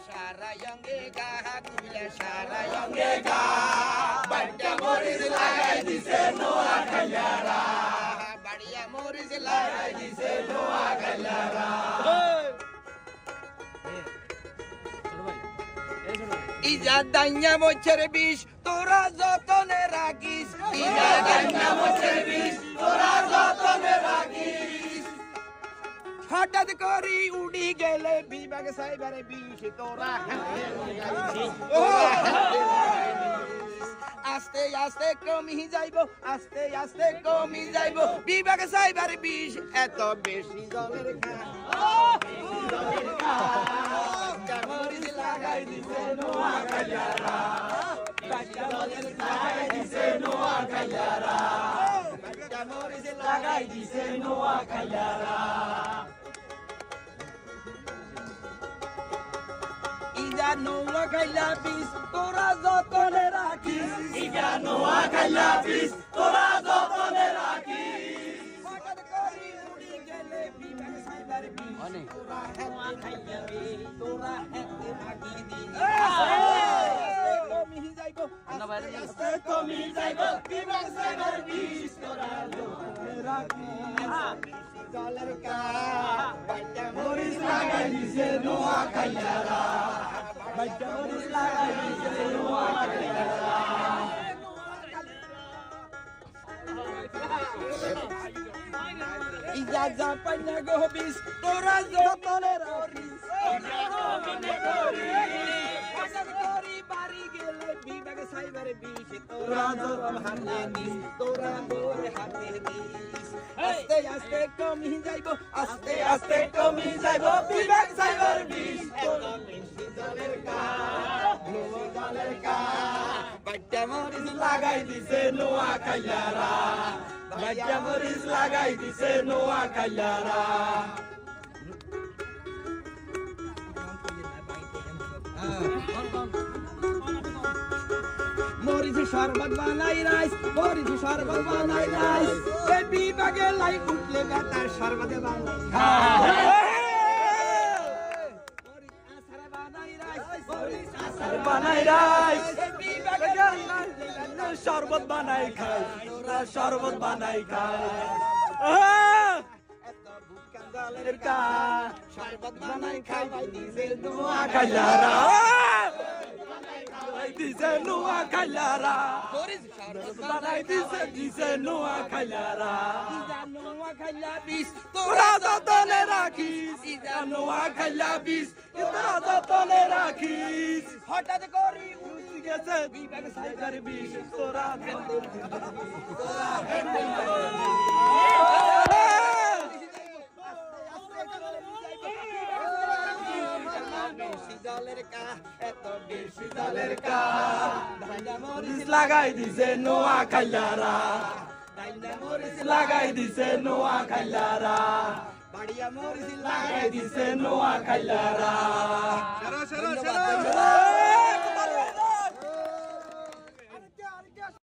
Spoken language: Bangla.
সারায়ঙ্গে গা কুমিল্লা সারায়ঙ্গে গা বাড়িয়া মরিচ লাগাই দিছে নোয়া খাইয়ারা বাড়িয়া মরিচ লাগাই দিছে নোয়া খাইয়ারা ইজা দাইয়া মোছের বিষ তোরা যতনে রাখিস ইজা দাইয়া মোছের বিষ তোরা যতনে রাখিস হঠাৎ করি উড়ি গেলে বিভাগ সাইবারে বিষ তোরা আস্তে আস্তে কমি যাইব আস্তে আস্তে কমি যাইব বিভাগ সাইবারে বিষ এত বেশি জলের মরিচ লাগাই দিছে নোয়া খাইয়ারা বাচ্চা মরিচ লাগাই দিছে নোয়া খাইয়ারা বাচ্চা মরিচ লাগাই দিছে নোয়া খাইয়ারা ইজা নোয়া খাইলা বিষ তোরা যতনে রাখিস ইজা নোয়া খাইলা বিষ তোরা যতনে রাখিস হঠাৎ করি উড়ি গেলে বিভাগ সাইবার বিষ তোরা নোয়া খাইলা বিষ তোরা হেতে ভাগি দি কমি যাইবো আস্তে কমি যাইবো বিভাগ সাইবার বিষ তোরা রাখিস জলের কা বাচ্চা মরিচ লাগাই দিছে নোয়া খাইয়ারা বাচ্চা মরিচ লাগাই দিছে নোয়া খাইয়ারা ইজা যা পাইনা গো বিষ তোরা যতনে রাখিস ইজা মনে করি আশা করি বাড়ি গেলে বিভাগ সাইবারে বিষ তোরা যতন হাতে দিস তোরা মোরে হাতে দিস আস্তে আস্তে কমি যাইবো আস্তে আস্তে কমি যাইবো বিভাগ সাইবার বিষ তোরা বেশি জলের কা বেশি জলের কা বাচ্চা মরিচ লাগাই দিছে নোয়া খাইয়ারা বাচ্চা মরিচ লাগাই দিছে নোয়া খাইয়ারা মরিচ শরবত বানাই রাইস মরিচ শরবত বানাই রাইস এই বিভাগে লাই উঠলে বেটার শরবতে বানাই মরিচ আসার বানাই রাইস মরিচ আসার বানাই রাইস এই বিভাগে শরবত বানাই খাই তোরা শরবত বানাই খাই এত বুকান জলের কা শরবত বানাই খাই দিছে নোয়া খাইয়ারা dice Noa Kailara Boris Banai dice Noa Kailara Iza Noa Kailabis Tora Zotone Rakis Iza Noa Kailabis Tora Zotone Rakis Hotad Kori Uti Gese Bibag Saigar Bish Tora লাগাই দিছে নোয়া খাইয়ারা মরিচ লাগাই দিছে নোয়া খাইয়ারা বাড়িয়া মরিচ লাগাই দিছে নোয়া খাইয়ারা